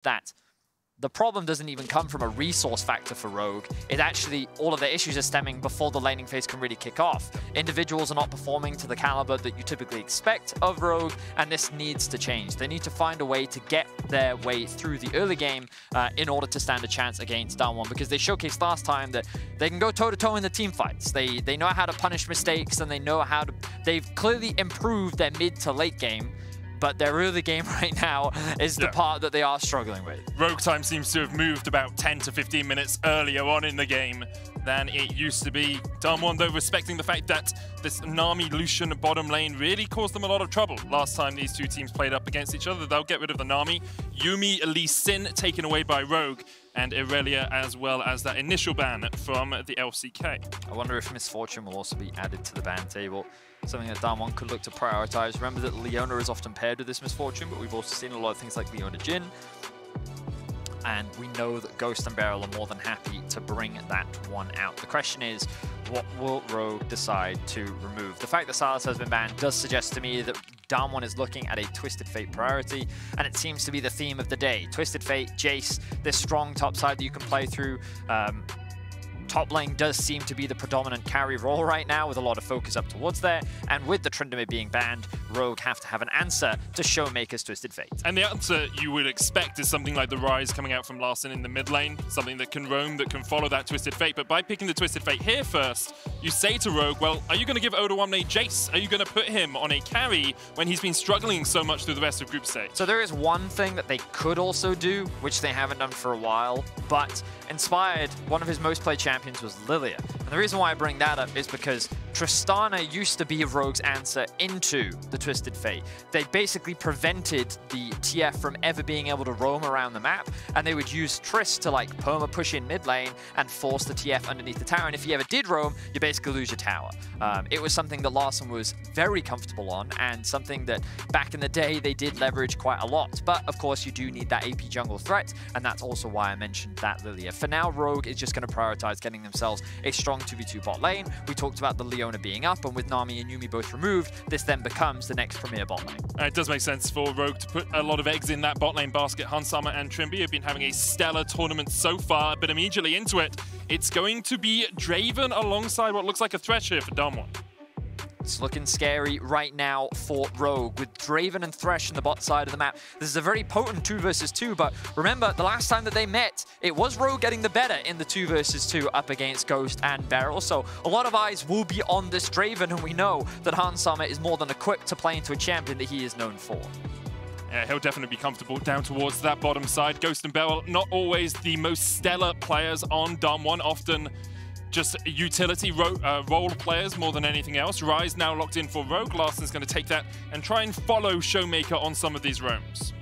that the problem doesn't even come from a resource factor for Rogue. It actually, all of the issues are stemming before the laning phase can really kick off. Individuals are not performing to the caliber that you typically expect of Rogue, and this needs to change. They need to find a way to get their way through the early game in order to stand a chance against down one, because they showcased last time that they can go toe-to-toe in the team fights. They know how to punish mistakes, and they know how to... They've clearly improved their mid to late game, but their early game right now is the part that they are struggling with. Rogue time seems to have moved about 10 to 15 minutes earlier on in the game than it used to be. Damwon, though, respecting the fact that this Nami Lucian bottom lane really caused them a lot of trouble last time these two teams played up against each other. They'll get rid of the Nami. Yuumi Lee Sin taken away by Rogue, and Irelia, as well as that initial ban from the LCK. I wonder if Miss Fortune will also be added to the ban table. Something that Damwon could look to prioritize. Remember that Leona is often paired with this Miss Fortune, but we've also seen a lot of things like Leona Jhin. And we know that Ghost and BeryL are more than happy to bring that one out. The question is, what will Rogue decide to remove? The fact that Sylas has been banned does suggest to me that Damwon is looking at a Twisted Fate priority, and it seems to be the theme of the day. Twisted Fate, Jayce, this strong top side that you can play through. Top lane does seem to be the predominant carry role right now, with a lot of focus up towards there. And with the Trymbi being banned, Rogue have to have an answer to ShowMaker's Twisted Fate. And the answer you would expect is something like the Ryze coming out from Larssen in the mid lane, something that can roam, that can follow that Twisted Fate. But by picking the Twisted Fate here first, you say to Rogue, well, are you going to give Odoamne Jayce? Are you going to put him on a carry when he's been struggling so much through the rest of group stage? So there is one thing that they could also do, which they haven't done for a while, but Inspired, one of his most played champions was Lilia. And the reason why I bring that up is because Tristana used to be Rogue's answer into the Twisted Fate. They basically prevented the TF from ever being able to roam around the map, and they would use Triss to like perma push in mid lane and force the TF underneath the tower, and if you ever did roam, you basically lose your tower. It was something that Larssen was very comfortable on, and something that back in the day they did leverage quite a lot. But of course you do need that AP jungle threat, and that's also why I mentioned that Lilia. For now, Rogue is just going to prioritize getting themselves a strong 2v2 bot lane. We talked about the Leona being up, and with Nami and Yuumi both removed, this then becomes the next premier bot lane. It does make sense for Rogue to put a lot of eggs in that bot lane basket. Hans and Trymbi have been having a stellar tournament so far, but immediately into it, it's going to be Draven alongside what looks like a Thresh here for Damwon. It's looking scary right now for Rogue, with Draven and Thresh in the bot side of the map. This is a very potent 2 versus 2, but remember, the last time that they met, it was Rogue getting the better in the 2 versus 2 up against Ghost and BeryL. So a lot of eyes will be on this Draven, and we know that Hans is more than equipped to play into a champion that he is known for. Yeah, he'll definitely be comfortable down towards that bottom side. Ghost and BeryL, not always the most stellar players on Damwon, often just utility role players more than anything else. Ryze now locked in for Rogue. Larssen's going to take that and try and follow ShowMaker on some of these roams.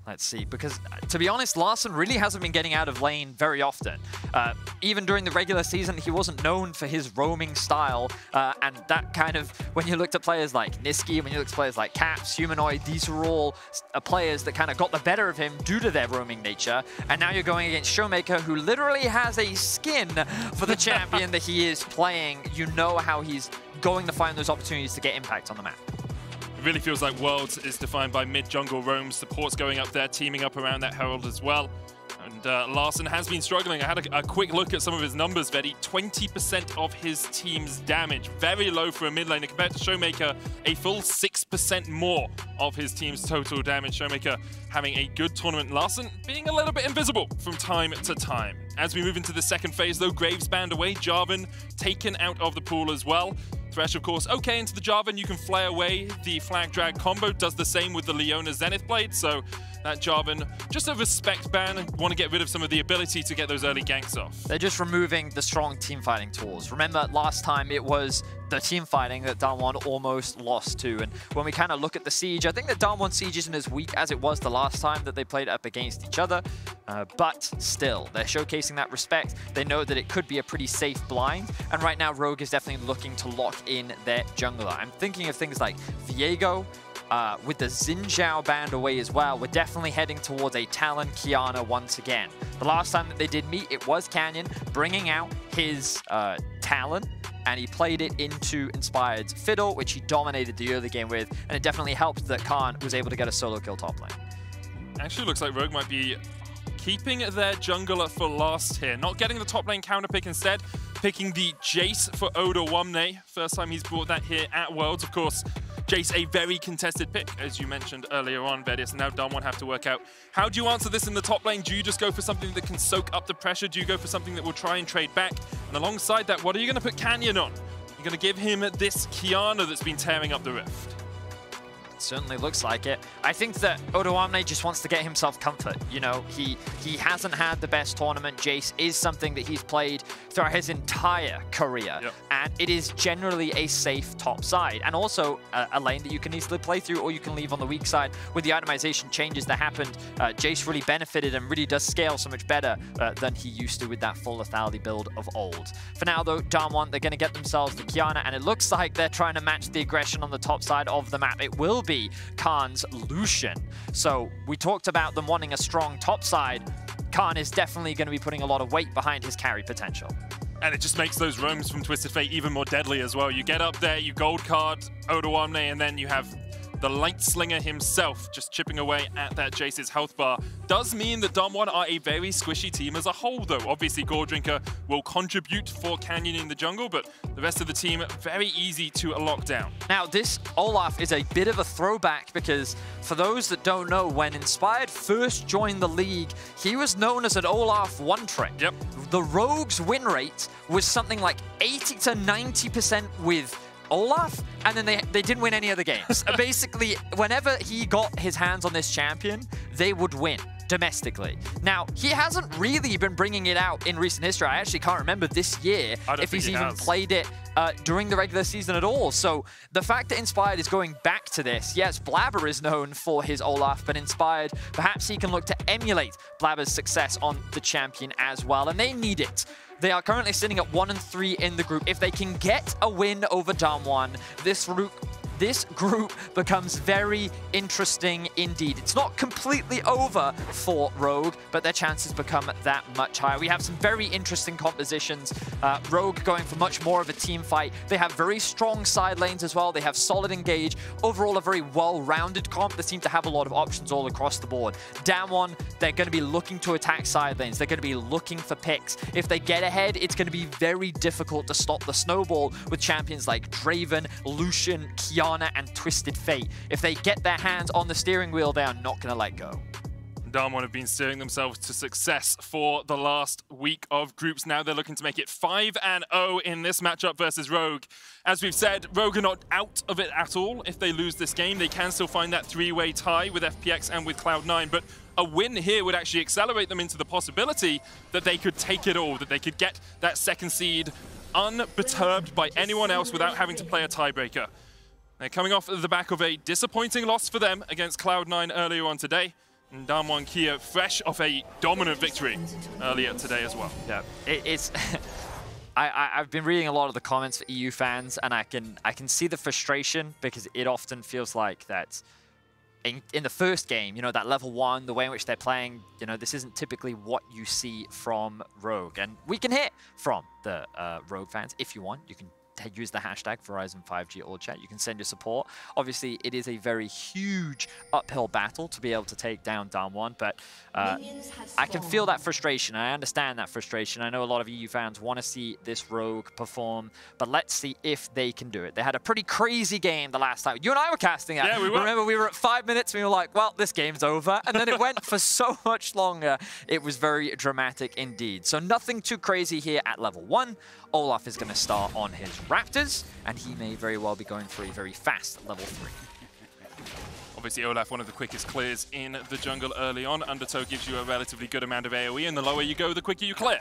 Let's see, because to be honest, Larssen really hasn't been getting out of lane very often. Even during the regular season, he wasn't known for his roaming style, and that kind of, when you looked at players like Niski, when you looked at players like Caps, Humanoid, these were all players that kind of got the better of him due to their roaming nature, and now you're going against ShowMaker, who literally has a skin for the champion that he is playing. You know how he's going to find those opportunities to get impact on the map. It really feels like Worlds is defined by mid-jungle roams, supports going up there, teaming up around that Herald as well. And Larssen has been struggling. I had a quick look at some of his numbers, Vedi. 20% of his team's damage. Very low for a mid laner. Compared to ShowMaker, a full 6% more of his team's total damage. ShowMaker having a good tournament. Larssen being a little bit invisible from time to time. As we move into the second phase, though, Graves banned away. Jarvan taken out of the pool as well. Thresh, of course, okay into the Jarvan. You can fly away. The Flag Drag combo does the same with the Leona Zenith Blade. So that Jarvan, just a respect ban. Want to get rid of some of the ability to get those early ganks off. They're just removing the strong team fighting tools. Remember, last time it was the team fighting that Damwon almost lost to. And when we kind of look at the Siege, I think that Damwon Siege isn't as weak as it was the last time that they played up against each other. But still, they're showcasing that respect. They know that it could be a pretty safe blind. And right now, Rogue is definitely looking to lock in their jungler. I'm thinking of things like Viego. With the Xin Zhao band away as well, we're definitely heading towards a Talon Qiyana once again. The last time that they did meet, it was Canyon bringing out his Talon, and he played it into Inspired's Fiddle, which he dominated the early game with, and it definitely helped that Khan was able to get a solo kill top lane. Actually looks like Rogue might be keeping their jungler for last here. Not getting the top lane counter pick, instead picking the Jayce for Odoamne. First time he's brought that here at Worlds. Of course, Jayce, a very contested pick, as you mentioned earlier on, BeryL. Now Damwon have to work out, how do you answer this in the top lane? Do you just go for something that can soak up the pressure? Do you go for something that will try and trade back? And alongside that, what are you going to put Qiyana on? You're going to give him this Qiyana that's been tearing up the rift. Certainly looks like it. I think that Odoamne just wants to get himself comfort. You know, he hasn't had the best tournament. Jayce is something that he's played throughout his entire career. Yep. And it is generally a safe top side. And also a lane that you can easily play through or you can leave on the weak side. With the itemization changes that happened, Jayce really benefited and really does scale so much better than he used to with that full lethality build of old. For now, though, Damwon, they're going to get themselves the Qiyana, and it looks like they're trying to match the aggression on the top side of the map. It will be Khan's Lucian. So we talked about them wanting a strong top side. Khan is definitely going to be putting a lot of weight behind his carry potential. And it just makes those roams from Twisted Fate even more deadly as well. You get up there, you gold card Odoamne, and then you have the Light Slinger himself just chipping away at that Jayce's health bar. Does mean that Damwon are a very squishy team as a whole, though. Obviously, Goredrinker will contribute for Canyon in the jungle, but the rest of the team, very easy to lock down. Now, this Olaf is a bit of a throwback because, for those that don't know, when Inspired first joined the league, he was known as an Olaf one-trick. Yep. The Rogue's win rate was something like 80 to 90% with Olaf, and then they didn't win any other games. Basically, whenever he got his hands on this champion, they would win domestically. Now, he hasn't really been bringing it out in recent history. I actually can't remember this year if he's even played it during the regular season at all. So the fact that Inspired is going back to this, yes, Blabber is known for his Olaf, but Inspired, perhaps he can look to emulate Blabber's success on the champion as well, and they need it. They are currently sitting at 1-3 in the group. If they can get a win over Damwon, this group becomes very interesting indeed. It's not completely over for Rogue, but their chances become that much higher. We have some very interesting compositions. Rogue going for much more of a team fight. They have very strong side lanes as well. They have solid engage. Overall, a very well-rounded comp. They seem to have a lot of options all across the board. Damwon, they're going to be looking to attack side lanes. They're going to be looking for picks. If they get ahead, it's going to be very difficult to stop the snowball with champions like Draven, Lucian, Qiyana, and Twisted Fate. If they get their hands on the steering wheel, they are not going to let go. Damwon have been steering themselves to success for the last week of groups. Now they're looking to make it 5-0 in this matchup versus Rogue. As we've said, Rogue are not out of it at all. If they lose this game, they can still find that three-way tie with FPX and with Cloud9, but a win here would actually accelerate them into the possibility that they could take it all, that they could get that second seed unperturbed by anyone else without having to play a tiebreaker. They're coming off the back of a disappointing loss for them against Cloud9 earlier on today. And Damwon Kia fresh off a dominant victory earlier today as well. Yeah, it's... I've been reading a lot of the comments for EU fans, and I can see the frustration because it often feels like that in the first game, you know, that level 1, the way in which they're playing, you know, this isn't typically what you see from Rogue. And we can hear from the Rogue fans if you want. You can use the hashtag Verizon 5G all chat. You can send your support. Obviously, it is a very huge uphill battle to be able to take down Damwon, but I can feel that frustration. I understand that frustration. I know a lot of EU fans want to see this Rogue perform, but let's see if they can do it. They had a pretty crazy game the last time. You and I were casting it. Yeah, we were. Remember, we were at 5 minutes and we were like, well, this game's over. And then it went for so much longer. It was very dramatic indeed. So nothing too crazy here at level 1. Olaf is going to start on his Raptors, and he may very well be going for a very fast level 3. Obviously, Olaf, one of the quickest clears in the jungle early on. Undertow gives you a relatively good amount of AoE, and the lower you go, the quicker you clear.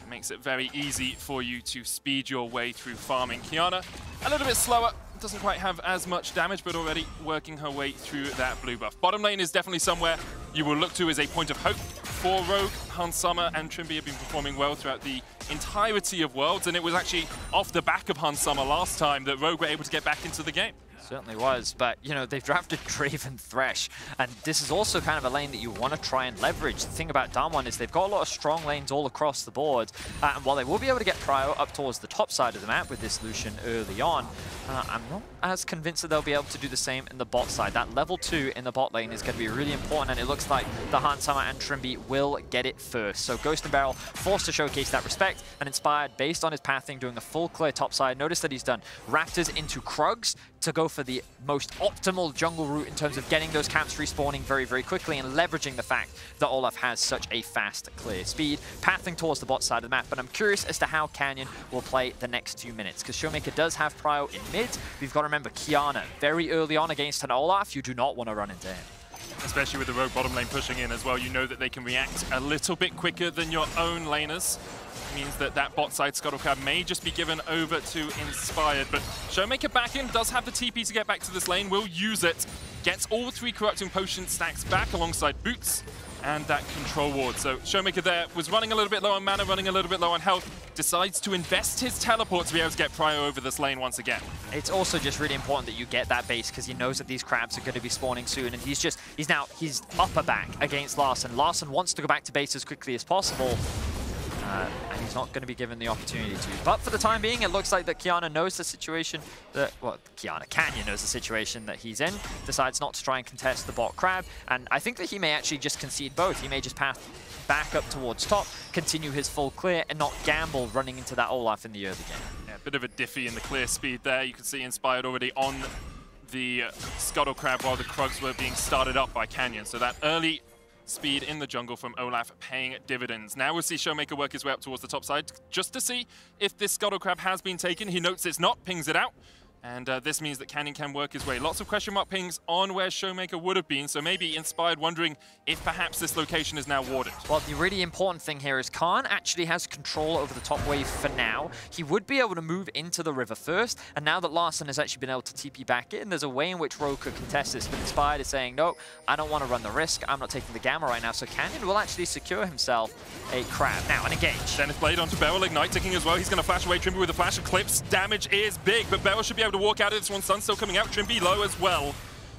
It makes it very easy for you to speed your way through farming. Qiyana, a little bit slower, doesn't quite have as much damage, but already working her way through that blue buff. Bottom lane is definitely somewhere you will look to as a point of hope for Rogue. Hans and Trymbi have been performing well throughout the entirety of Worlds, and it was actually off the back of Hans last time that Rogue were able to get back into the game. Certainly was, but you know, they've drafted Draven Thresh, and this is also kind of a lane that you want to try and leverage. The thing about Damwon is they've got a lot of strong lanes all across the board, and while they will be able to get prio up towards the top side of the map with this Lucian early on, I'm not as convinced that they'll be able to do the same in the bot side. That level 2 in the bot lane is going to be really important, and it looks like the Hans and Trymbi will get it first. So Ghost and BeryL forced to showcase that respect, and Inspired, based on his pathing, doing a full clear topside. Notice that he's done Raptors into Krugs to go for the most optimal jungle route in terms of getting those camps respawning very, very quickly and leveraging the fact that Olaf has such a fast, clear speed, pathing towards the bot side of the map. But I'm curious as to how Canyon will play the next 2 minutes, because ShowMaker does have prio in mid. We've got to remember Qiyana very early on against an Olaf. You do not want to run into him. Especially with the rogue bottom lane pushing in as well. You know that they can react a little bit quicker than your own laners. Means that that bot side Scuttle Crab may just be given over to Inspired. But ShowMaker back in, does have the TP to get back to this lane, will use it. Gets all 3 Corrupting Potion stacks back alongside Boots and that control ward. So ShowMaker there was running a little bit low on mana, running a little bit low on health, decides to invest his teleport to be able to get prio over this lane once again. It's also just really important that you get that base, because he knows that these crabs are going to be spawning soon, and he's upper back against Larssen. Larssen wants to go back to base as quickly as possible. And he's not going to be given the opportunity to. But for the time being, it looks like that Qiyana knows the situation that, well, Canyon knows the situation that he's in, decides not to try and contest the bot crab, and I think that he may actually just concede both. He may just path back up towards top, continue his full clear, and not gamble running into that Olaf in the early game. Yeah, a bit of a diffy in the clear speed there. You can see Inspired already on the Scuttle Crab while the Krugs were being started up by Canyon. So that early speed in the jungle from Olaf paying dividends. Now we'll see ShowMaker work his way up towards the top side just to see if this Scuttle Crab has been taken. He notes it's not, pings it out. And this means that Canyon can work his way. Lots of question mark pings on where ShowMaker would have been, so maybe Inspired wondering if perhaps this location is now warded. Well, the really important thing here is Khan actually has control over the top wave for now. He would be able to move into the river first, and now that Larssen has actually been able to TP back in, there's a way in which Rogue could contest this, but Inspired is saying, no, I don't want to run the risk. I'm not taking the gamma right now, so Canyon will actually secure himself a crab. Now, an engage. Dennis Blade onto BeryL, Ignite ticking as well. He's going to flash away Trymbi with a flash Eclipse. Damage is big, but BeryL should be able to walk out of this one. Sun still coming out. Trymbi low as well,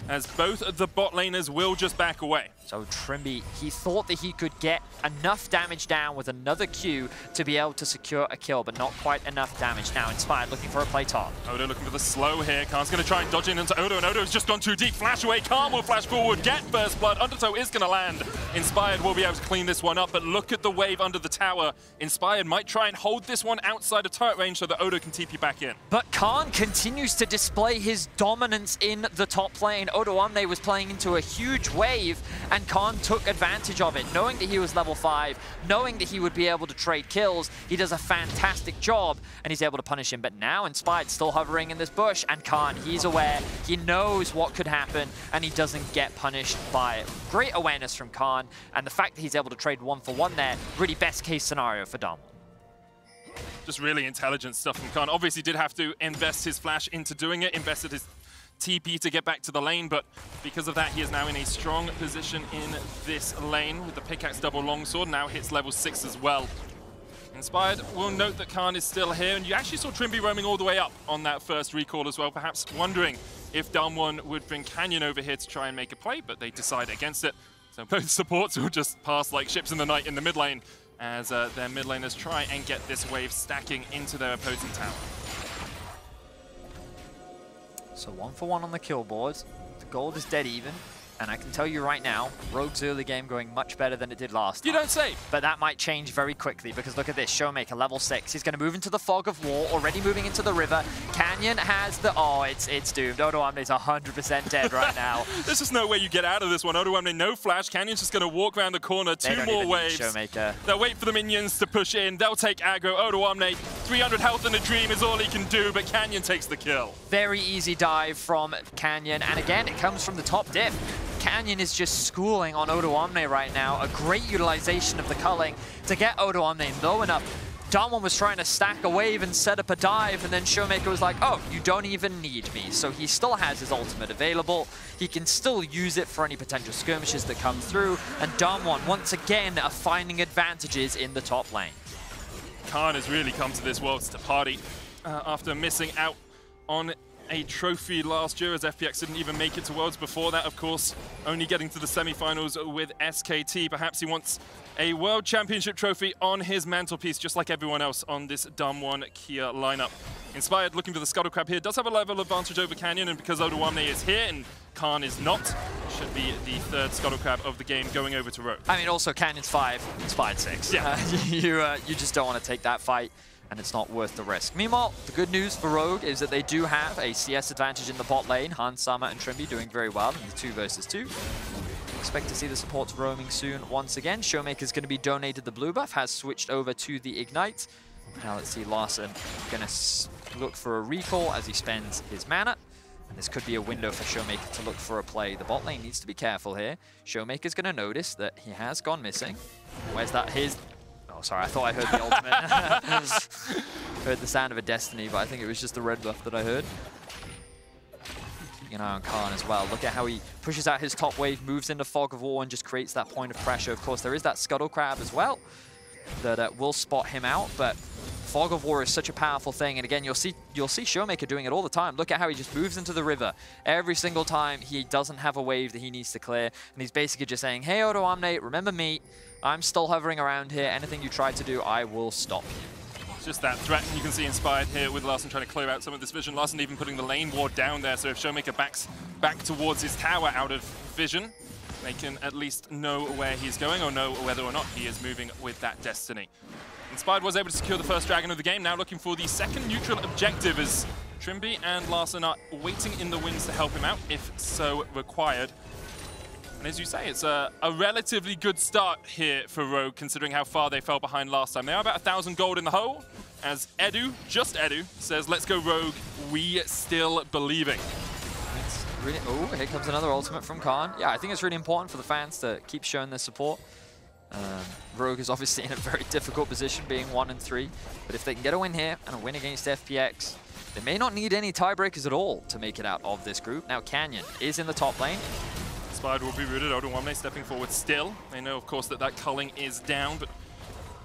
as both of the bot laners will just back away. So Trymbi, he thought that he could get enough damage down with another Q to be able to secure a kill, but not quite enough damage. Now Inspired looking for a play top. Odo looking for the slow here. Khan's going to try and dodge in into Odo, and Odo's just gone too deep. Flash away. Khan will flash forward, get first blood. Undertow is going to land. Inspired will be able to clean this one up, but look at the wave under the tower. Inspired might try and hold this one outside of turret range so that Odo can TP back in. But Khan continues to display his dominance in the top lane. Odoamne was playing into a huge wave, and Khan took advantage of it. Knowing that he was level 5, knowing that he would be able to trade kills, he does a fantastic job, and he's able to punish him. But now Inspired still hovering in this bush, and Khan, he's aware, he knows what could happen, and he doesn't get punished by it. Great awareness from Khan, and the fact that he's able to trade 1-for-1 there, really best case scenario for Dom. Just really intelligent stuff from Khan. Obviously did have to invest his flash into doing it, invested his TP to get back to the lane, but because of that, he is now in a strong position in this lane with the pickaxe double longsword. Now hits level 6 as well. Inspired will note that Khan is still here, and you actually saw Trymbi roaming all the way up on that first recall as well, perhaps wondering if Damwon would bring Canyon over here to try and make a play, but they decide against it. So both supports will just pass like ships in the night in the mid lane as their mid laners try and get this wave stacking into their opposing tower. So 1-for-1 on the kill board. The gold is dead even. And I can tell you right now, Rogue's early game going much better than it did last time. You don't say. But that might change very quickly, because look at this. ShowMaker, level 6. He's going to move into the fog of war, already moving into the river. Canyon has the... Oh, it's doomed. Odoamne is 100% dead right now. There's just no way you get out of this one. Odoamne, no flash. Canyon's just going to walk around the corner. Two more waves. ShowMaker. They'll wait for the minions to push in. They'll take aggro. Odoamne, 300 health in a dream is all he can do, but Canyon takes the kill. Very easy dive from Canyon. And again, it comes from the top diff. Canyon is just schooling on Odoamne right now. A great utilization of the culling to get Odoamne low enough. Damwon was trying to stack a wave and set up a dive, and then ShowMaker was like, oh, you don't even need me. So he still has his ultimate available. He can still use it for any potential skirmishes that come through. And Damwon, once again, are finding advantages in the top lane. Khan has really come to this Worlds to party after missing out on a trophy last year, as FPX didn't even make it to Worlds before that, of course, only getting to the semi-finals with SKT. Perhaps he wants a World Championship trophy on his mantelpiece, just like everyone else on this Damwon Kia lineup. Inspired looking for the Scuttle Crab here, does have a level advantage over Canyon, and because Odoamne is here and Khan is not, should be the third Scuttle Crab of the game going over to Rogue. I mean, also Canyon's 5, Inspired 6. Yeah. You just don't want to take that fight, and it's not worth the risk. Meanwhile, the good news for Rogue is that they do have a CS advantage in the bot lane. Hans, Sama, and Trymbi doing very well in the 2 versus 2. Expect to see the supports roaming soon once again. ShowMaker's going to be donated the blue buff, has switched over to the Ignite. Now let's see Larssen going to look for a recall as he spends his mana. And this could be a window for ShowMaker to look for a play. The bot lane needs to be careful here. ShowMaker's going to notice that he has gone missing. Where's that? Oh, sorry, I thought I heard the ultimate. Heard the sound of a Destiny, but I think it was just the red buff that I heard. Keeping an eye on Khan as well. Look at how he pushes out his top wave, moves into Fog of War, and just creates that point of pressure. Of course, there is that Scuttle Crab as well that will spot him out, but Fog of War is such a powerful thing. And again, you'll see ShowMaker doing it all the time. Look at how he just moves into the river every single time he doesn't have a wave that he needs to clear. And he's basically just saying, hey, Odoamne, remember me. I'm still hovering around here. Anything you try to do, I will stop you. Just that threat, and you can see Inspired here with Larssen trying to clear out some of this vision. Larssen even putting the lane ward down there, so if ShowMaker backs back towards his tower out of vision, they can at least know where he's going or know whether or not he is moving with that Destiny. Inspired was able to secure the first dragon of the game, now looking for the second neutral objective as Trymbi and Larssen are waiting in the wings to help him out, if so required. And as you say, it's a relatively good start here for Rogue, considering how far they fell behind last time. They are about 1,000 gold in the hole, as Edu, just Edu, says, let's go Rogue, we still believing. Really, oh, here comes another ultimate from Khan. Yeah, I think it's really important for the fans to keep showing their support. Rogue is obviously in a very difficult position, being 1 and 3. But if they can get a win here and a win against FPX, they may not need any tiebreakers at all to make it out of this group. Now Canyon is in the top lane. Inspired will be rooted. Odoamne stepping forward still. They know, of course, that culling is down, but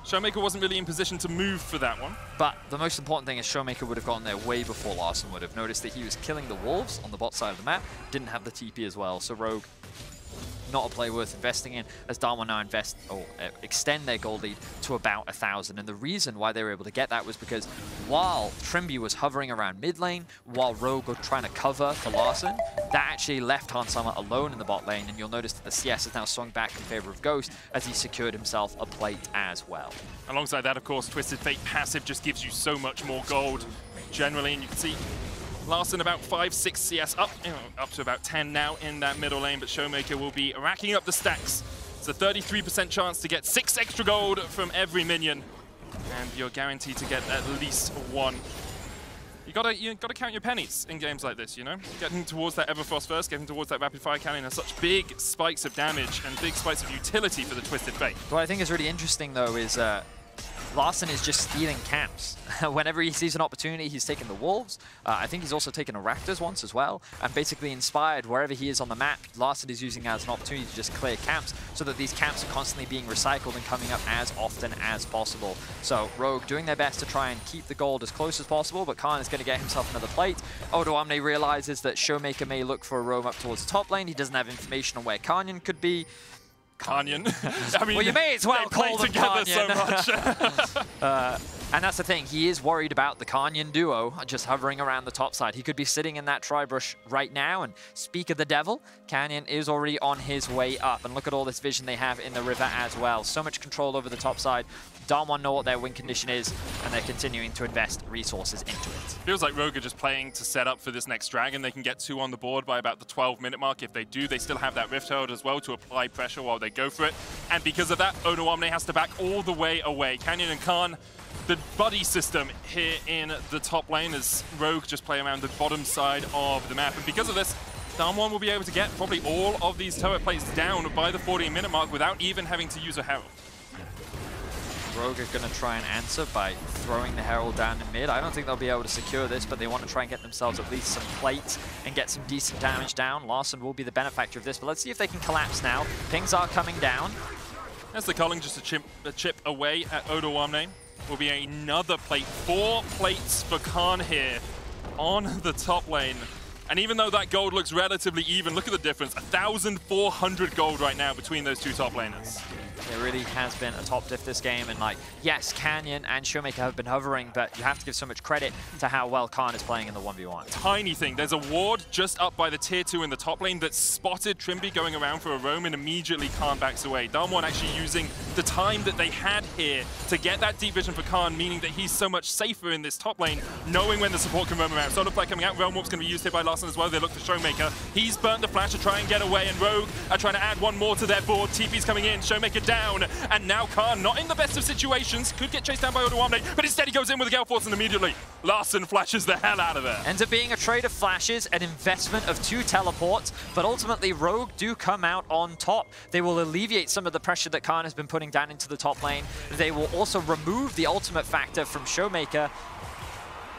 ShowMaker wasn't really in position to move for that one. But the most important thing is ShowMaker would have gotten there way before Larssen would have. Noticed that he was killing the wolves on the bot side of the map, didn't have the TP as well, so Rogue, not a play worth investing in, as Damwon now extend their gold lead to about 1,000. And the reason why they were able to get that was because while Trymbi was hovering around mid lane, while Rogue were trying to cover for Larssen, that actually left Hansama alone in the bot lane, and you'll notice that the CS has now swung back in favor of Ghost as he secured himself a plate as well. Alongside that, of course, Twisted Fate passive just gives you so much more gold generally, and you can see Larssen about 5-6 CS up to about 10 now in that middle lane, but ShowMaker will be racking up the stacks. It's a 33% chance to get 6 extra gold from every minion, and you're guaranteed to get at least 1. You gotta count your pennies in games like this, you know? Getting towards that Everfrost first, getting towards that Rapid Fire Cannon has such big spikes of damage and big spikes of utility for the Twisted Fate. What I think is really interesting though is Larssen is just stealing camps. Whenever he sees an opportunity, he's taken the Wolves. I think he's also taken a Raptors once as well. And basically Inspired, wherever he is on the map, Larssen is using as an opportunity to just clear camps so that these camps are constantly being recycled and coming up as often as possible. So Rogue doing their best to try and keep the gold as close as possible, but Khan is going to get himself another plate. Odoamne realizes that ShowMaker may look for a roam up towards the top lane. He doesn't have information on where Canyon could be. Canyon. I mean, well, you may as well call them together Canyon. so much. And that's the thing, he is worried about the Canyon duo just hovering around the top side. He could be sitting in that tri-brush right now, and speak of the devil, Canyon is already on his way up. And look at all this vision they have in the river as well. So much control over the top side. Damwon know what their win condition is, and they're continuing to invest resources into it. Feels like Rogue are just playing to set up for this next dragon. They can get 2 on the board by about the 12-minute mark. If they do, they still have that Rift Herald as well to apply pressure while they go for it. And because of that, Odoamne has to back all the way away. Canyon and Khan, the buddy system here in the top lane as Rogue just play around the bottom side of the map. And because of this, Damwon will be able to get probably all of these turret plates down by the 14-minute mark without even having to use a Herald. Rogue are going to try and answer by throwing the Herald down in mid. I don't think they'll be able to secure this, but they want to try and get themselves at least some plates and get some decent damage down. Larssen will be the benefactor of this, but let's see if they can collapse now. Pings are coming down. That's the culling, just a chip away at Odoamne. Will be another plate. 4 plates for Khan here on the top lane. And even though that gold looks relatively even, look at the difference. 1,400 gold right now between those two top laners. There really has been a top diff this game, and like, yes, Canyon and ShowMaker have been hovering, but you have to give so much credit to how well Khan is playing in the 1v1. Tiny thing, there's a ward just up by the tier 2 in the top lane that spotted Trymbi going around for a roam, and immediately Khan backs away. Damwon actually using the time that they had here to get that deep vision for Khan, meaning that he's so much safer in this top lane, knowing when the support can roam around. Solar Flare coming out, Realm Warp's going to be used here by Larssen as well. They look for ShowMaker. He's burnt the flash to try and get away, and Rogue are trying to add one more to their board. TP's coming in, ShowMaker down, and now Khan not in the best of situations. Could get chased down by Odoamne, but instead he goes in with a Gale Force, and immediately Larssen flashes the hell out of there. Ends up being a trade of flashes, an investment of 2 teleports, but ultimately Rogue do come out on top. They will alleviate some of the pressure that Khan has been putting down into the top lane. They will also remove the ultimate factor from ShowMaker,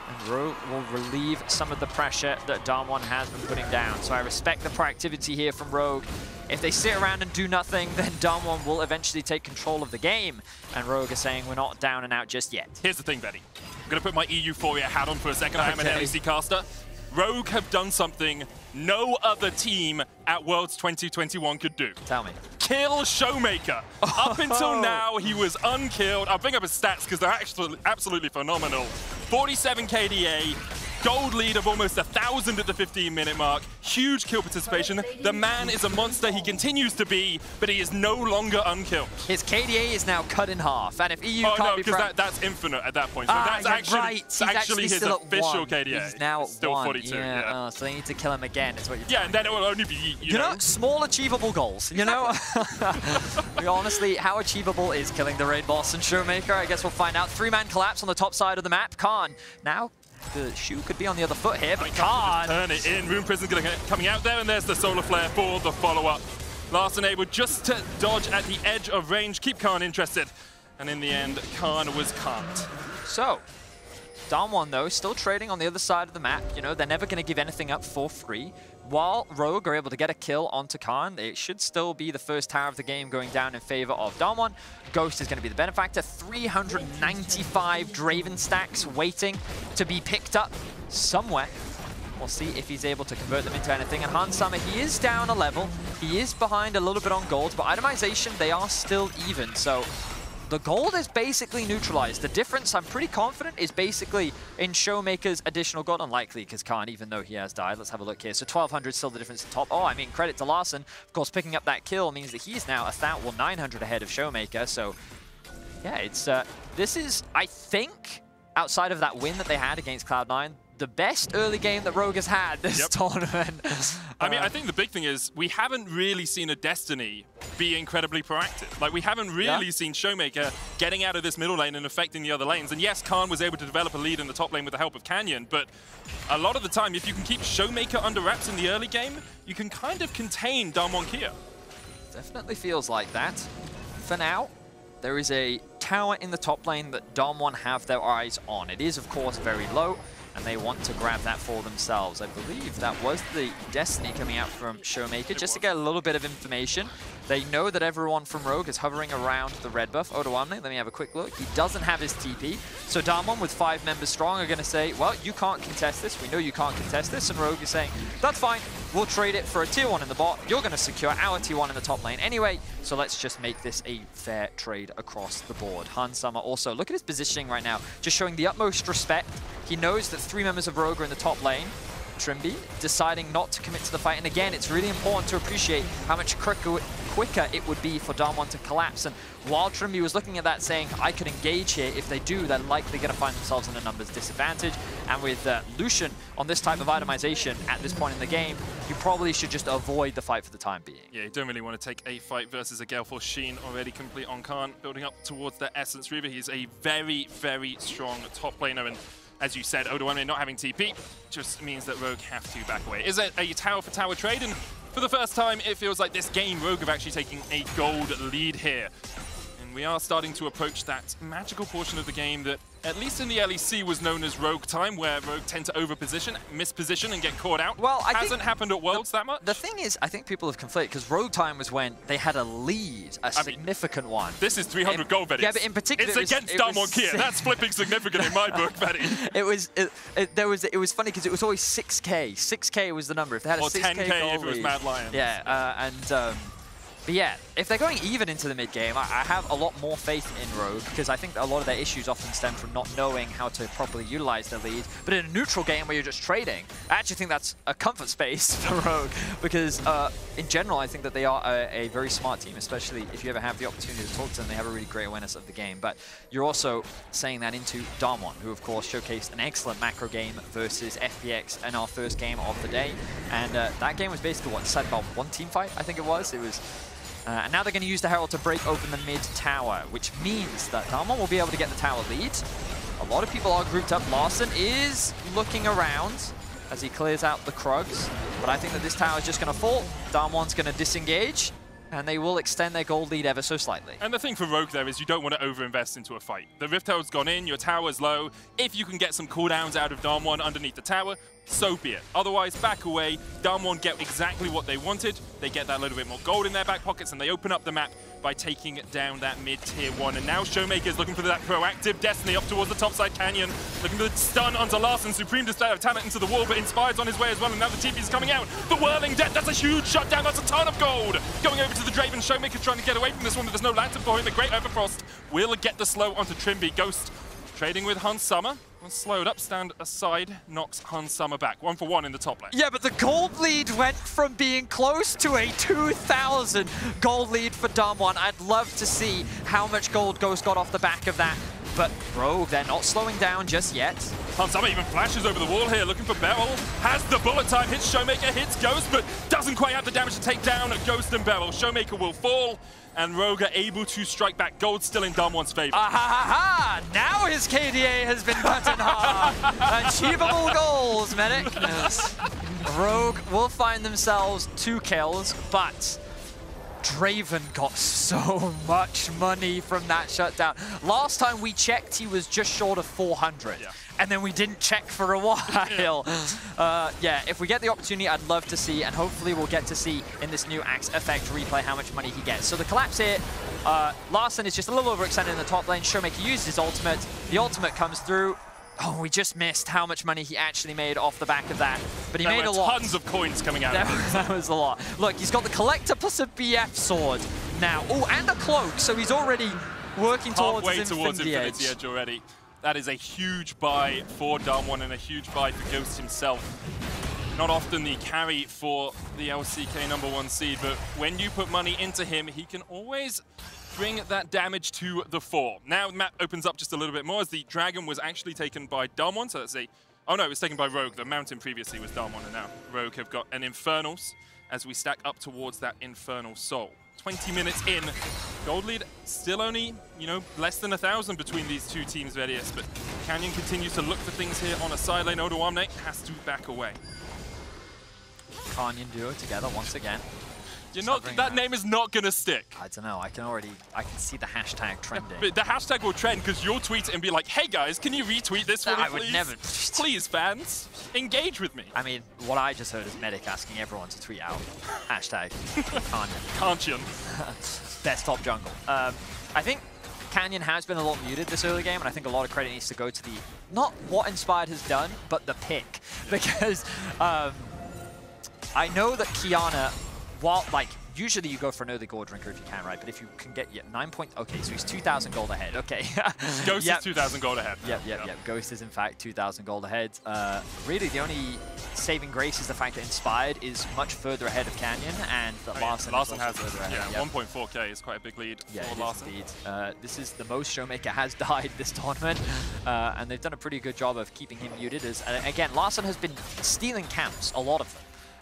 and Rogue will relieve some of the pressure that Damwon has been putting down. So I respect the proactivity here from Rogue. If they sit around and do nothing, then Damwon will eventually take control of the game. And Rogue is saying we're not down and out just yet. Here's the thing, Betty. I'm going to put my Euphoria hat on for a second. I'm an LEC caster. Rogue have done something no other team at Worlds 2021 could do. Tell me. Kill ShowMaker. Up until now, he was unkilled. I'll bring up his stats because they're absolutely phenomenal. 47 KDA, gold lead of almost 1,000 at the 15-minute mark. Huge kill participation. The man is a monster. He continues to be, but he is no longer unkilled. His KDA is now cut in half, and if EU can't be... Oh no, because that's infinite at that point. So that's actually his official KDA. He's now still 1. 42. Yeah. So they need to kill him again, is what you're and then it will only be, you know, small achievable goals, you know? Honestly, how achievable is killing the raid boss and ShowMaker? I guess we'll find out. 3-man collapse on the top side of the map. Khan now... The shoe could be on the other foot here, but Khan turn it in. Rune Prison's coming out there, and there's the Solar Flare for the follow-up. Larssen able just to dodge at the edge of range, keep Khan interested. And in the end, Khan was can't. So, Damwon, though, still trading on the other side of the map. You know, they're never going to give anything up for free. While Rogue are able to get a kill onto Khan, it should still be the first tower of the game going down in favor of Damwon. Ghost is going to be the benefactor. 395 Draven stacks waiting to be picked up somewhere. We'll see if he's able to convert them into anything. And Hans Summer, he is down a level. He is behind a little bit on gold, but itemization, they are still even. So the gold is basically neutralized. The difference, I'm pretty confident, is basically in ShowMaker's additional gold. Unlikely, because Khan, even though he has died. Let's have a look here. So 1,200 still the difference at top. Oh, I mean, credit to Larssen. Of course, picking up that kill means that he's now 900 ahead of ShowMaker. So, yeah, it's this is, I think, outside of that win that they had against Cloud9, the best early game that Rogue has had this tournament. I mean, I think the big thing is we haven't really seen a Destiny be incredibly proactive. Like, we haven't really seen ShowMaker getting out of this middle lane and affecting the other lanes. And yes, Khan was able to develop a lead in the top lane with the help of Canyon, but a lot of the time, if you can keep ShowMaker under wraps in the early game, you can kind of contain Damwon Kia. Definitely feels like that. For now, there is a tower in the top lane that Damwon have their eyes on. It is, of course, very low, and they want to grab that for themselves. I believe that was the Destiny coming out from ShowMaker, just to get a little bit of information. They know that everyone from Rogue is hovering around the red buff. Odoamne, let me have a quick look. He doesn't have his TP. So Damwon, with 5 members strong, are going to say, well, you can't contest this. We know you can't contest this. And Rogue is saying, that's fine. We'll trade it for a tier 1 in the bot. You're going to secure our tier 1 in the top lane anyway. So let's just make this a fair trade across the board. Hans Summer also, look at his positioning right now. Just showing the utmost respect. He knows that 3 members of Rogue are in the top lane. Trymbi deciding not to commit to the fight. And again, it's really important to appreciate how much quicker it would be for Damwon to collapse. And while Trymbi was looking at that saying, I could engage here, if they do, they're likely going to find themselves in a numbers disadvantage. And with Lucian on this type of itemization at this point in the game, you probably should just avoid the fight for the time being. Yeah, you don't really want to take a fight versus a Gale Force Sheen already complete on Khan, building up towards the Essence Reaver. He's a very, very strong top laner, and as you said, Odoamne not having TP just means that Rogue have to back away. Is it a tower for tower trade? And for the first time, it feels like this game, Rogue have actually taken a gold lead here. And we are starting to approach that magical portion of the game that, at least in the LEC, was known as Rogue time, where Rogue tend to overposition, misposition, and get caught out. Well, I hasn't happened at Worlds that much. The thing is, I think people have conflated, because Rogue time was when they had a lead, a significant one. This is 300 gold, Betty. Yeah, but in particular, it's against Damwon Kia. That's flipping significant in my book, Betty. It was funny because it was always 6K. 6K was the number. If they had a 6K 10K goal if it was lead. Mad Lion. Yeah, but yeah, if they're going even into the mid-game, I have a lot more faith in Rogue, because I think a lot of their issues often stem from not knowing how to properly utilize their lead. But in a neutral game where you're just trading, I actually think that's a comfort space for Rogue, because in general, I think that they are a very smart team, especially if you ever have the opportunity to talk to them. They have a really great awareness of the game. But you're also saying that into Damwon, who of course showcased an excellent macro game versus FPX in our first game of the day. And that game was basically, what, decided about one team fight, I think it was. And now they're going to use the Herald to break open the mid tower, which means that Damwon will be able to get the tower lead. A lot of people are grouped up. Larssen is looking around as he clears out the Krugs, but I think that this tower is just going to fall. Damwon's going to disengage, and they will extend their gold lead ever so slightly. And the thing for Rogue there is you don't want to overinvest into a fight. The Rift Herald's gone in, your tower's low. If you can get some cooldowns out of Damwon underneath the tower, so be it. Otherwise, back away. Damwon get exactly what they wanted. They get that little bit more gold in their back pockets, and they open up the map by taking down that mid-tier 1. And now ShowMaker is looking for that proactive Destiny up towards the topside canyon. Looking for the stun onto Larssen. Supreme display of talent into the wall, but Inspired's on his way as well. And now the TP is coming out. The Whirling Death, that's a huge shutdown. That's a ton of gold. Going over to the Draven. ShowMaker trying to get away from this one, but there's no lantern for him. The Great Everfrost will get the slow onto Trymbi. Ghost trading with Hans Summer. Slowed up, stand aside, knocks Hans Summer back. 1-for-1 in the top lane. Yeah, but the gold lead went from being close to a 2,000 gold lead for Damwon. I'd love to see how much gold Ghost got off the back of that. But Rogue, they're not slowing down just yet. Hans Summer even flashes over the wall here, looking for BeryL. Has the bullet time, hits ShowMaker, hits Ghost, but doesn't quite have the damage to take down Ghost and BeryL. ShowMaker will fall, and Rogue are able to strike back. Gold still in Damwon's favor. Now his KDA has been cut in half. Achievable goals, Medic. Yes. Rogue will find themselves 2 kills, but Draven got so much money from that shutdown. Last time we checked, he was just short of 400. Yeah. And then we didn't check for a while. Yeah, if we get the opportunity, I'd love to see, and hopefully we'll get to see in this new Axe Effect replay how much money he gets. So the collapse here, Larssen is just a little overextended in the top lane. ShowMaker used his ultimate. The ultimate comes through. Oh, we just missed how much money he actually made off the back of that. But he made a lot. Tons of coins coming out of it. That was a lot. Look, he's got the Collector plus a BF sword now. Oh, and a cloak, so he's already working towards Infinity Edge already. That is a huge buy for Damwon and a huge buy for Ghost himself. Not often the carry for the LCK #1 seed, but when you put money into him, he can always bring that damage to the fore. Now the map opens up just a little bit more as the Dragon was actually taken by Damwon, so let's see. Oh no, it was taken by Rogue. The mountain previously was Damwon, and now Rogue have got an Infernals as we stack up towards that Infernal Soul. 20 minutes in, gold lead still only, less than 1,000 between these two teams, Verius, but Canyon continues to look for things here on a side lane. Odoamne has to back away. Canyon duo together once again. That name is not going to stick. I don't know. I can see the hashtag trending. But the hashtag will trend because you'll tweet it and be like, hey guys, can you retweet this for me, please? I would never. Please, fans, engage with me. I mean, what I just heard is Medic asking everyone to tweet out hashtag Canyon. Best top jungle. I think Canyon has been a lot muted this early game, and I think a lot of credit needs to go to the, not what Inspired has done, but the pick. Because I know that Qiyana, while, usually you go for an early gold drinker if you can, right? But if you can get 9 points, okay, so he's 2,000 gold ahead. Okay. Ghost is 2,000 gold ahead. Yep. Ghost is in fact 2,000 gold ahead. Really, the only saving grace is the fact that Inspired is much further ahead of Canyon, and that Larssen has further ahead. Yeah, 1.4k is quite a big lead for Larssen. Indeed. This is the most ShowMaker has died this tournament, and they've done a pretty good job of keeping him muted. Again, Larssen has been stealing camps, a lot of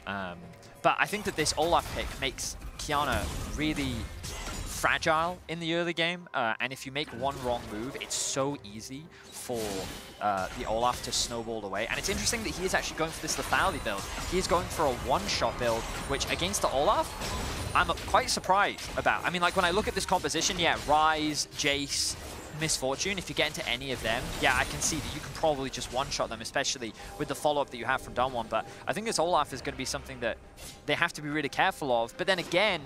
them. But I think that this Olaf pick makes Qiyana really fragile in the early game, and if you make one wrong move, it's so easy for the Olaf to snowball away. And it's interesting that he is actually going for this lethality build. He is going for a one-shot build, which against the Olaf, I'm quite surprised about. I mean, like when I look at this composition, yeah, Ryze, Jayce, Miss Fortune, if you get into any of them, yeah, I can see that you can probably just one-shot them, especially with the follow-up that you have from Damwon. But I think this Olaf is going to be something that they have to be really careful of. But then again,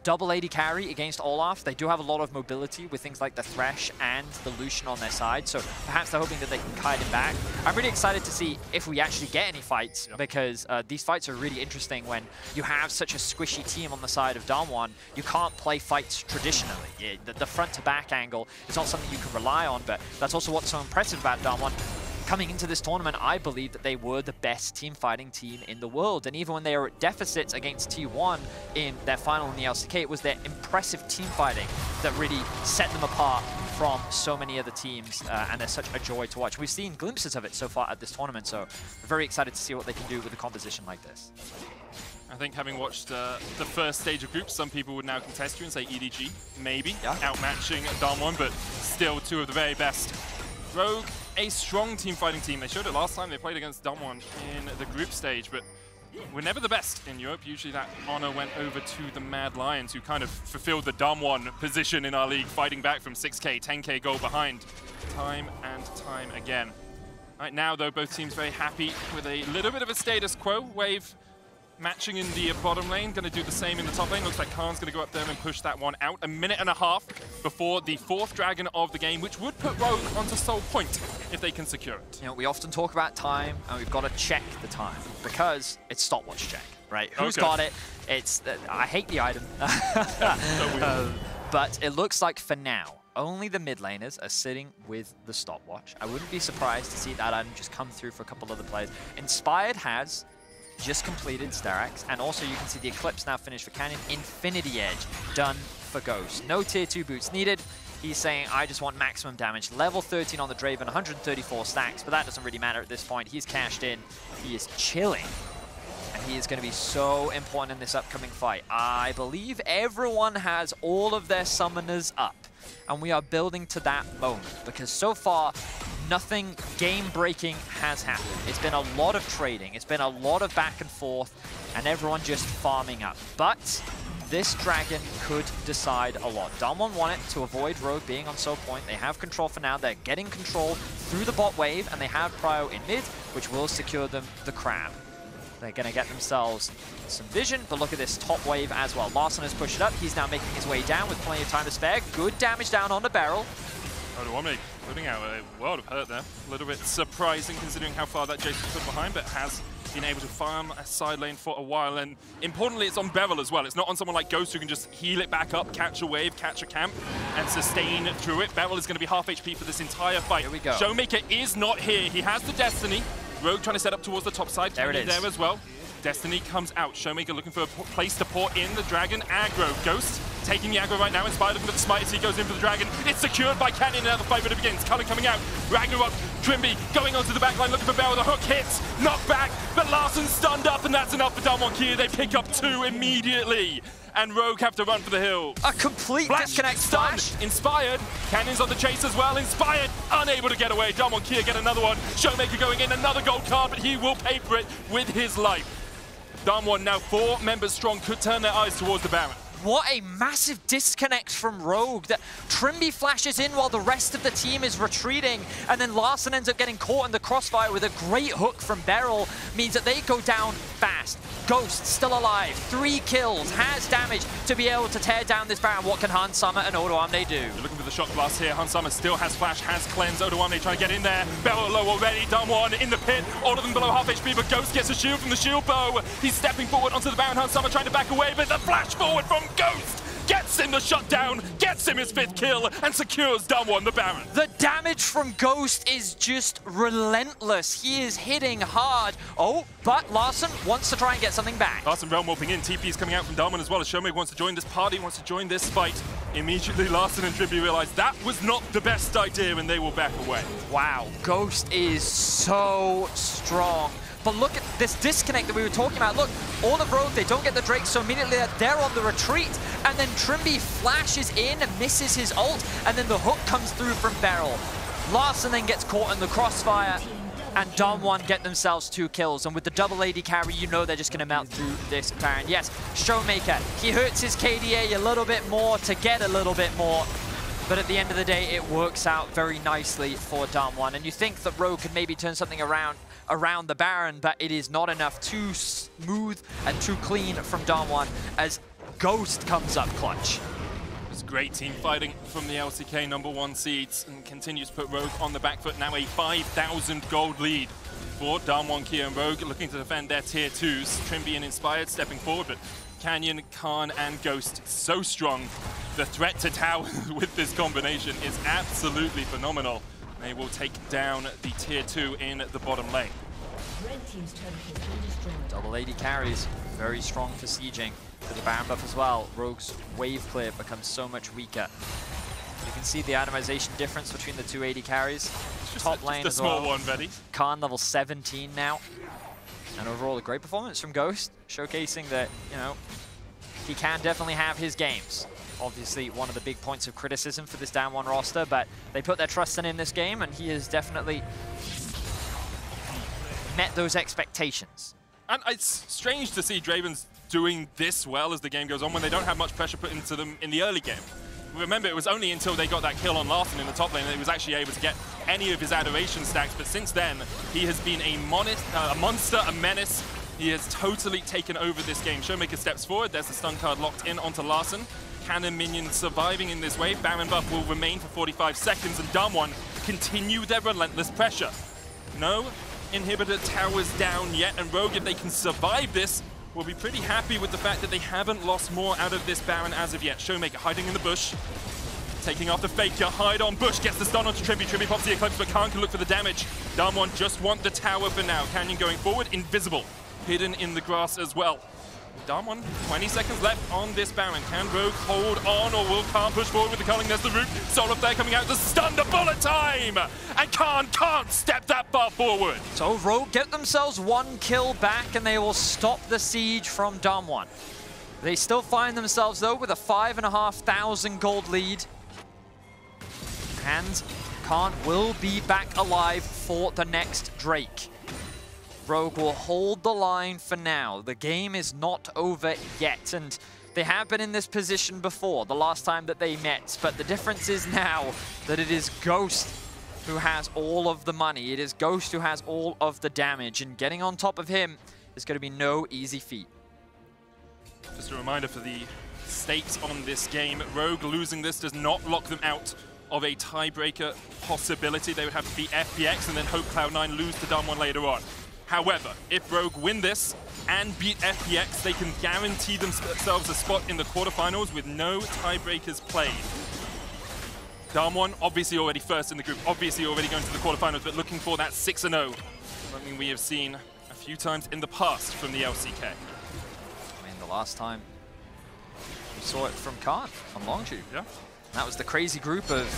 double AD carry against Olaf. They do have a lot of mobility with things like the Thresh and the Lucian on their side, so perhaps they're hoping that they can kite him back. I'm really excited to see if we actually get any fights, because these fights are really interesting when you have such a squishy team on the side of Damwon. You can't play fights traditionally. The front-to-back angle is not something you can rely on, but that's also what's so impressive about Damwon. Coming into this tournament, I believe that they were the best team fighting team in the world. And even when they were at deficits against T1 in their final in the LCK, it was their impressive team fighting that really set them apart from so many other teams. And they're such a joy to watch. We've seen glimpses of it so far at this tournament, so we're very excited to see what they can do with a composition like this. I think having watched the first stage of groups, some people would now contest you and say EDG, maybe, outmatching Damwon, but still two of the very best. Rogue, a strong team fighting team. They showed it last time they played against Damwon in the group stage, but we're never the best in Europe. Usually that honor went over to the Mad Lions, who kind of fulfilled the Damwon position in our league, fighting back from 6K, 10K goal behind time and time again. Right now, though, both teams very happy with a little bit of a status quo. Wave matching in the bottom lane, going to do the same in the top lane. Looks like Khan's going to go up there and push that one out. A minute and a half before the fourth dragon of the game, which would put Rogue onto Soul Point if they can secure it. You know, we often talk about time, and we've got to check the time, because it's stopwatch check, right? Who's got it? It's, I hate the item. But it looks like for now, only the mid laners are sitting with the stopwatch. I wouldn't be surprised to see that item just come through for a couple other players. Inspired has just completed Starax, and also you can see the Eclipse now finished for Canyon. Infinity Edge done for Ghost. No tier 2 boots needed. He's saying, I just want maximum damage. Level 13 on the Draven, 134 stacks, but that doesn't really matter at this point. He's cashed in. He is chilling. And he is going to be so important in this upcoming fight. I believe everyone has all of their summoners up, and we are building to that moment, because so far, nothing game-breaking has happened. It's been a lot of trading. It's been a lot of back and forth, and everyone just farming up. But this dragon could decide a lot. Damwon want it to avoid Rogue being on Soul Point. They have control for now. They're getting control through the bot wave, and they have Prio in mid, which will secure them the crab. They're going to get themselves some vision, but look at this top wave as well. Larssen has pushed it up. He's now making his way down with plenty of time to spare. Good damage down on the BeryL. Odoamne putting out a world of hurt there. A little bit surprising considering how far that Jayce was put behind, but has been able to farm a side lane for a while. And importantly, it's on BeryL as well. It's not on someone like Ghost who can just heal it back up, catch a wave, catch a camp, and sustain through it. BeryL is going to be half HP for this entire fight. Here we go. ShowMaker is not here. He has the Destiny. Rogue trying to set up towards the top side. There it is. There as well. Destiny comes out. ShowMaker looking for a place to pour in the dragon aggro. Ghost taking the aggro right now. Inspired looking for the smite as he goes in for the dragon. It's secured by Canyon. Now the fight really begins. Cullen coming out. Ragnarok. Trymbi going onto the backline looking for BeryL. The hook hits. Knocked back. But Larssen stunned up, and that's enough for Damwon Qiyana. They pick up 2 immediately. And Rogue have to run for the hill. A complete disconnect Flash. Inspired. Canyon's on the chase as well. Inspired. Unable to get away. Damwon Qiyana get another one. ShowMaker going in. Another gold card, but he will pay for it with his life. Damwon now 4 members strong, could turn their eyes towards the Baron. What a massive disconnect from Rogue. That Trymbi flashes in while the rest of the team is retreating, and then Larssen ends up getting caught in the crossfire with a great hook from BeryL, means that they go down fast. Ghost still alive, 3 kills, has damage to be able to tear down this Baron. What can Hans Summer and Odoamne do? You're looking for the shot blast here. Hans Summer still has flash, has cleanse. Odoamne trying to get in there. BeryL low already. Damwon in the pit. All of them below half HP, but Ghost gets a shield from the shield bow. He's stepping forward onto the Baron. Hans Summer trying to back away, but the flash forward from Ghost gets him the shutdown, gets him his 5th kill, and secures Damwon the Baron. The damage from Ghost is just relentless. He is hitting hard. Oh, but Larssen wants to try and get something back. Larssen realm warping in. TP is coming out from Damwon as well as ShowMaker wants to join this party, wants to join this fight. Immediately, Larssen and Trymbi realize that was not the best idea, and they will back away. Wow, Ghost is so strong. But look at this disconnect that we were talking about. Look, all of Rogue, they don't get the Drake, so immediately they're on the retreat. And then Trymbi flashes in and misses his ult, and then the hook comes through from BeryL. Larssen then gets caught in the crossfire, and Damwon get themselves 2 kills. And with the double AD carry, you know they're just going to melt through this Baron. Yes, ShowMaker, he hurts his KDA a little bit more to get a little bit more. But at the end of the day, it works out very nicely for Damwon. And you think that Rogue could maybe turn something around the Baron, but it is not enough. Too smooth and too clean from Damwon as Ghost comes up clutch. It's great team fighting from the LCK #1 seeds and continues to put Rogue on the back foot. Now a 5,000 gold lead for Damwon, Qiyana, and Rogue looking to defend their tier 2s. Trymbi and Inspired stepping forward, but Canyon, Khan, and Ghost so strong. The threat to tower with this combination is absolutely phenomenal. They will take down the tier 2 in the bottom lane. Red team's turret has been destroyed. Double AD carries, very strong for sieging. For the Baron buff as well, Rogue's wave clear becomes so much weaker. You can see the atomization difference between the 2 AD carries. Top lane just a as well. small one, Betty. Khan level 17 now. And overall, a great performance from Ghost, showcasing that, you know, he can definitely have his games. Obviously, one of the big points of criticism for this Damwon roster, but they put their trust in him this game, and he has definitely met those expectations. And it's strange to see Draven's doing this well as the game goes on when they don't have much pressure put into them in the early game. Remember, it was only until they got that kill on Larssen in the top lane that he was actually able to get any of his adoration stacks, but since then, he has been a monster, a menace. He has totally taken over this game. ShowMaker steps forward, there's the stun card locked in onto Larssen. Cannon minions surviving in this wave. Baron buff will remain for 45 seconds, and Damwon continue their relentless pressure. No inhibitor towers down yet, and Rogue, if they can survive this, will be pretty happy with the fact that they haven't lost more out of this Baron as of yet. ShowMaker hiding in the bush, taking after Faker, hide on bush, gets the stun onto Trymbi. Trymbi pops the Eclipse, but Khan can look for the damage. Damwon just want the tower for now. Canyon going forward, invisible, hidden in the grass as well. Damwon, 20 seconds left on this Baron. Can Rogue hold on, or will Khan push forward with the culling? There's the root. Solar Flare coming out to stun the bullet time! And Khan can't step that far forward. So Rogue get themselves 1 kill back, and they will stop the siege from Damwon. They still find themselves, though, with a 5,500 gold lead. And Khan will be back alive for the next Drake. Rogue will hold the line for now. The game is not over yet, and they have been in this position before, the last time that they met, but the difference is now that it is Ghost who has all of the money. It is Ghost who has all of the damage, and getting on top of him is going to be no easy feat. Just a reminder for the stakes on this game, Rogue losing this does not lock them out of a tiebreaker possibility. They would have to beat FPX and then hope Cloud9 lose to Damwon later on. However, if Rogue win this and beat FPX, they can guarantee themselves a spot in the quarterfinals with no tiebreakers played. Damwon, obviously already first in the group, obviously already going to the quarterfinals, but looking for that 6-0, something we have seen a few times in the past from the LCK. I mean, the last time we saw it from Khan on Longtube. Yeah. That was the crazy group of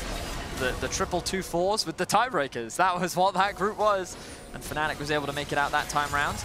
the triple 2-4s with the tiebreakers. That was what that group was. And Fnatic was able to make it out that time round.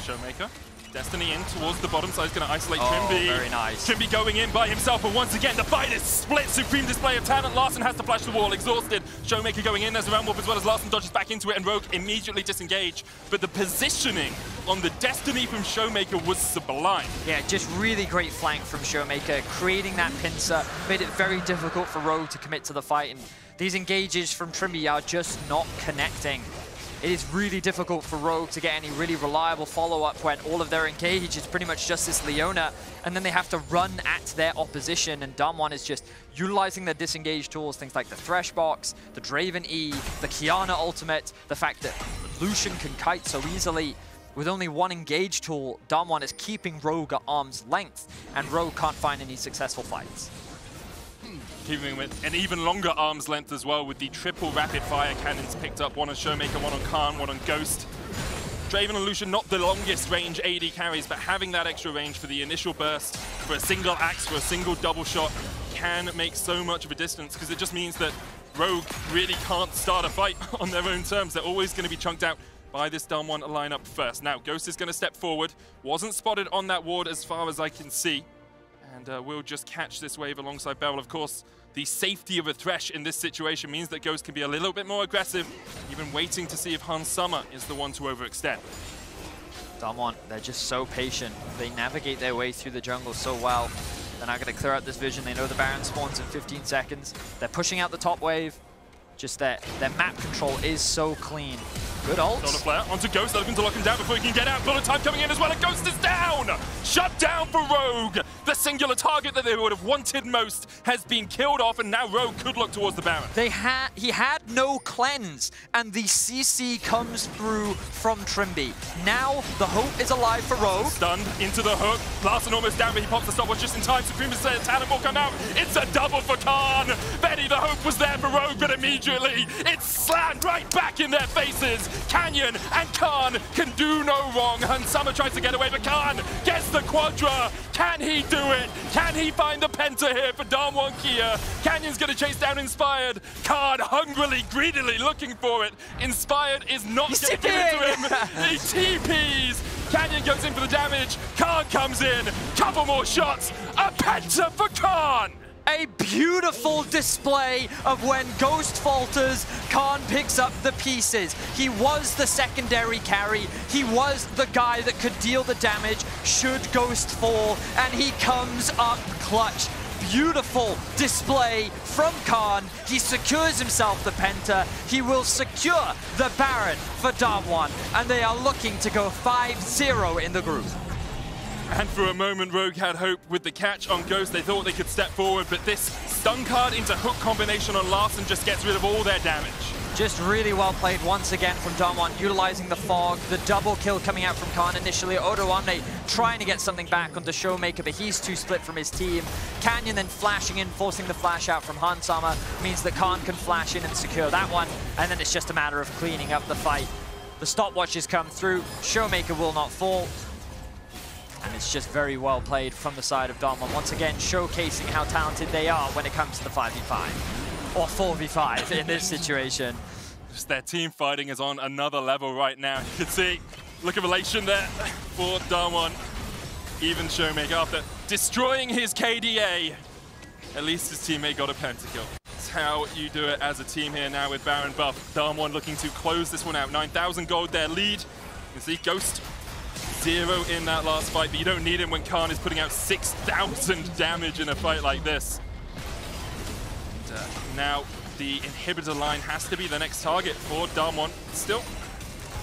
ShowMaker, Destiny in towards the bottom side, is going to isolate Oh, Trymbi. very nice. Trymbi going in by himself, but once again, the fight is split. Supreme display of talent. Larssen has to flash the wall, exhausted. ShowMaker going in, there's a round warp as well as Larssen dodges back into it, and Rogue immediately disengage. But the positioning on the Destiny from ShowMaker was sublime. Yeah, just really great flank from ShowMaker, creating that pincer, made it very difficult for Rogue to commit to the fight, and these engages from Trymbi are just not connecting. It is really difficult for Rogue to get any really reliable follow-up when all of their engage is pretty much just this Leona, and then they have to run at their opposition, and Damwon is just utilizing their disengage tools, things like the Thresh box, the Draven E, the Qiyana ultimate, the fact that Lucian can kite so easily. With only 1 engage tool, Damwon is keeping Rogue at arm's length, and Rogue can't find any successful fights. Keeping with an even longer arm's length as well, with the triple rapid fire cannons picked up, one on ShowMaker, one on Khan, one on Ghost. Draven and Lucian, not the longest range AD carries, but having that extra range for the initial burst, for a single axe, for a single double shot, can make so much of a distance, because it just means that Rogue really can't start a fight on their own terms. They're always going to be chunked out by this Damwon lineup first. Now, Ghost is going to step forward. Wasn't spotted on that ward as far as I can see. And we'll just catch this wave alongside BeryL. Of course, the safety of a Thresh in this situation means that Ghost can be a little bit more aggressive, even waiting to see if Hans Summer is the one to overextend. Damwon, they're just so patient. They navigate their way through the jungle so well. They're not going to clear out this vision. They know the Baron spawns in 15 seconds. They're pushing out the top wave. Just their map control is so clean. Good ult. Solar Flare onto Ghost, they're looking to lock him down before he can get out. Bullet time coming in as well, and Ghost is down! Shut down for Rogue! The singular target that they would have wanted most has been killed off, and now Rogue could look towards the Baron. He had no cleanse, and the CC comes through from Trymbi. Now, the hope is alive for Rogue. Stunned into the hook. Larssen almost down, but he pops the stopwatch just in time. Supreme said talent will come out. It's a double for Khan. Betty, the hope was there for Rogue, but immediately it's slammed right back in their faces. Canyon and Khan can do no wrong. Hans Summer tries to get away, but Khan gets the Quadra. Can he do it? Can he find the Penta here for Damwon Kia? Canyon's going to chase down Inspired. Khan hungrily, greedily looking for it. Inspired is not going to give it to him. He TPs. Canyon goes in for the damage. Khan comes in. Couple more shots. A Penta for Khan. A beautiful display of when Ghost falters, Khan picks up the pieces. He was the secondary carry. He was the guy that could deal the damage should Ghost fall, and he comes up clutch. Beautiful display from Khan. He secures himself the Penta. He will secure the Baron for Damwon, and they are looking to go 5-0 in the group. And for a moment, Rogue had hope with the catch on Ghost. They thought they could step forward, but this stun card into hook combination on Larssen just gets rid of all their damage. Just really well played once again from Damwon, utilizing the fog, the double kill coming out from Khan initially. Odoamne trying to get something back onto ShowMaker, but he's too split from his team. Canyon then flashing in, forcing the flash out from Hans Summer, means that Khan can flash in and secure that one, and then it's just a matter of cleaning up the fight. The stopwatches come through, ShowMaker will not fall. And it's just very well played from the side of Damwon. Once again, showcasing how talented they are when it comes to the 5v5. Or 4v5 in this situation. Just their team fighting is on another level right now. You can see, look of elation there for Damwon. Even ShowMaker after destroying his KDA. At least his teammate got a pentakill. That's how you do it as a team here now with Baron buff. Damwon looking to close this one out. 9,000 gold their lead. You can see Ghost 0 in that last fight, but you don't need him when Khan is putting out 6,000 damage in a fight like this. And, now the inhibitor line has to be the next target for Damwon. Still,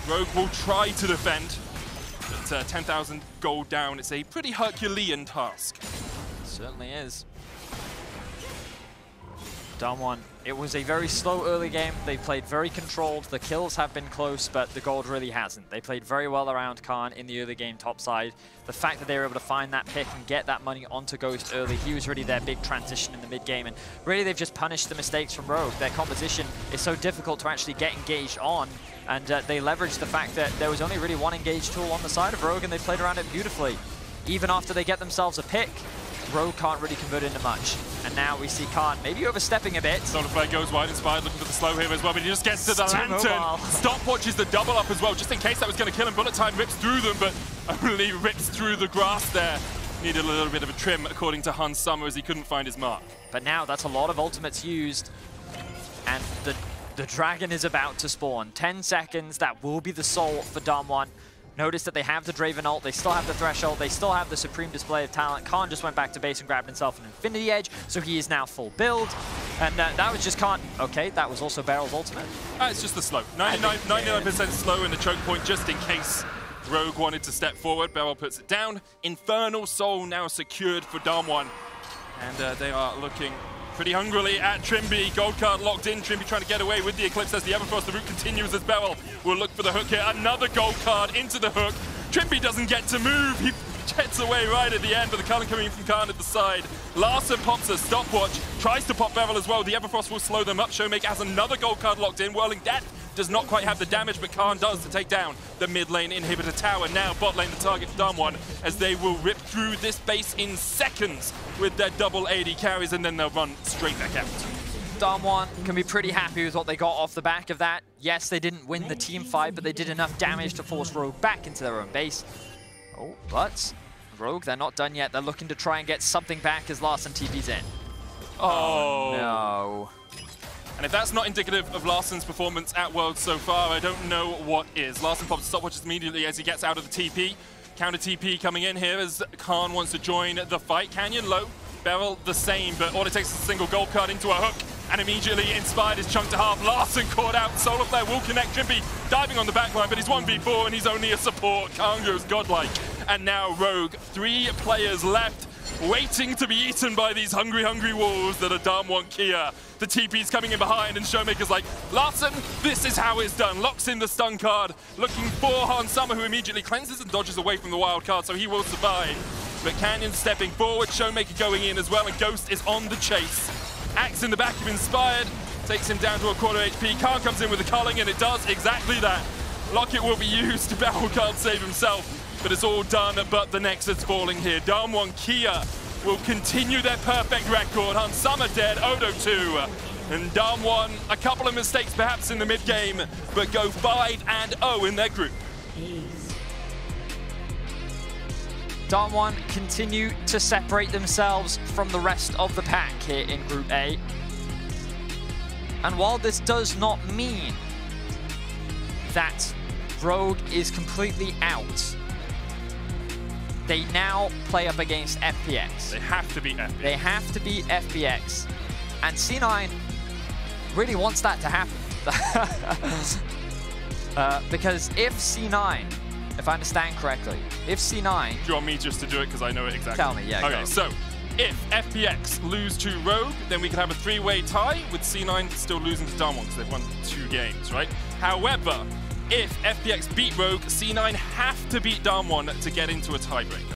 Rogue will try to defend, but 10,000 gold down, it's a pretty Herculean task. It certainly is. Damwon, it was a very slow early game. They played very controlled. The kills have been close, but the gold really hasn't. They played very well around Khan in the early game top side. The fact that they were able to find that pick and get that money onto Ghost early, he was really their big transition in the mid game. And really, they've just punished the mistakes from Rogue. Their composition is so difficult to actually get engaged on. And they leveraged the fact that there was only really one engaged tool on the side of Rogue, and they played around it beautifully. Even after they get themselves a pick, Rogue can't really convert into much. And now we see Khan maybe overstepping a bit. Solar Flare goes wide, Inspired looking for the slow here as well, but he just gets to the lantern. Stopwatch is the double up as well, just in case that was going to kill him. Bullet time rips through them, but only rips through the grass there. Needed a little bit of a trim, according to Hans Summer, as he couldn't find his mark. But now that's a lot of ultimates used. And the dragon is about to spawn. 10 seconds, that will be the soul for Damwon. Notice that they have the Draven ult, they still have the Thresh ult, they still have the supreme display of talent. Khan just went back to base and grabbed himself an Infinity Edge, so he is now full build. And that was just Khan. Okay, that was also BeryL's ultimate. It's just the slow. 99% slow in the choke point, just in case Rogue wanted to step forward. BeryL puts it down. Infernal Soul now secured for Damwon. And they are looking pretty hungrily at Trymbi. Gold card locked in. Trymbi trying to get away with the Eclipse as the Everfrost. The route continues as BeryL will look for the hook here. Another gold card into the hook. Trymbi doesn't get to move. He jets away right at the end, but the Cullen coming from Khan at the side. Larssen pops a stopwatch, tries to pop BeryL as well. The Everfrost will slow them up. ShowMaker has another gold card locked in. Whirling Death does not quite have the damage, but Khan does to take down the mid lane inhibitor tower. Now bot lane the target for Damwon, as they will rip through this base in seconds with their double AD carries, and then they'll run straight back out. Damwon can be pretty happy with what they got off the back of that. Yes, they didn't win the team fight, but they did enough damage to force Rogue back into their own base. Oh, but Rogue, they're not done yet. They're looking to try and get something back as Larssen TV's in. Oh, no. And if that's not indicative of Larsen's performance at Worlds so far, I don't know what is. Larssen pops stopwatches immediately as he gets out of the TP. Counter TP coming in here as Khan wants to join the fight. Canyon low, BeryL the same, but all it takes is a single gold card into a hook, and immediately Inspired is chunked to half. Larssen caught out, solo player will connect. Trymbi diving on the backline, but he's 1v4 and he's only a support. Khan goes godlike. And now Rogue, 3 players left, waiting to be eaten by these hungry, hungry wolves that are Damwon Kia. The TP's coming in behind, and ShowMaker's like, Larssen, this is how it's done. Locks in the stun card, looking for Hans, who immediately cleanses and dodges away from the wild card, so he will survive. But Canyon stepping forward, ShowMaker going in as well, and Ghost is on the chase. Axe in the back of Inspired, takes him down to a quarter HP. Khan comes in with the culling, and it does exactly that. Locket will be used, BeryL can't save himself. But it's all done, but the Nexus falling here. Damwon Kia will continue their perfect record. Hans dead, Odo 2. And Damwon, a couple of mistakes perhaps in the mid-game, but go 5-0 in their group. Damwon continue to separate themselves from the rest of the pack here in Group A. And while this does not mean that Rogue is completely out, they now play up against FPX. They have to beat FPX. They have to beat FPX. And C9 really wants that to happen. Because if C9, if I understand correctly, if C9... Do you want me just to do it because I know it exactly? Tell me, yeah, Okay, go. so if FPX lose to Rogue, then we could have a 3-way tie with C9 still losing to Damwon because they've won 2 games, right? However, if FPX beat Rogue, C9 have to beat Damwon to get into a tiebreaker.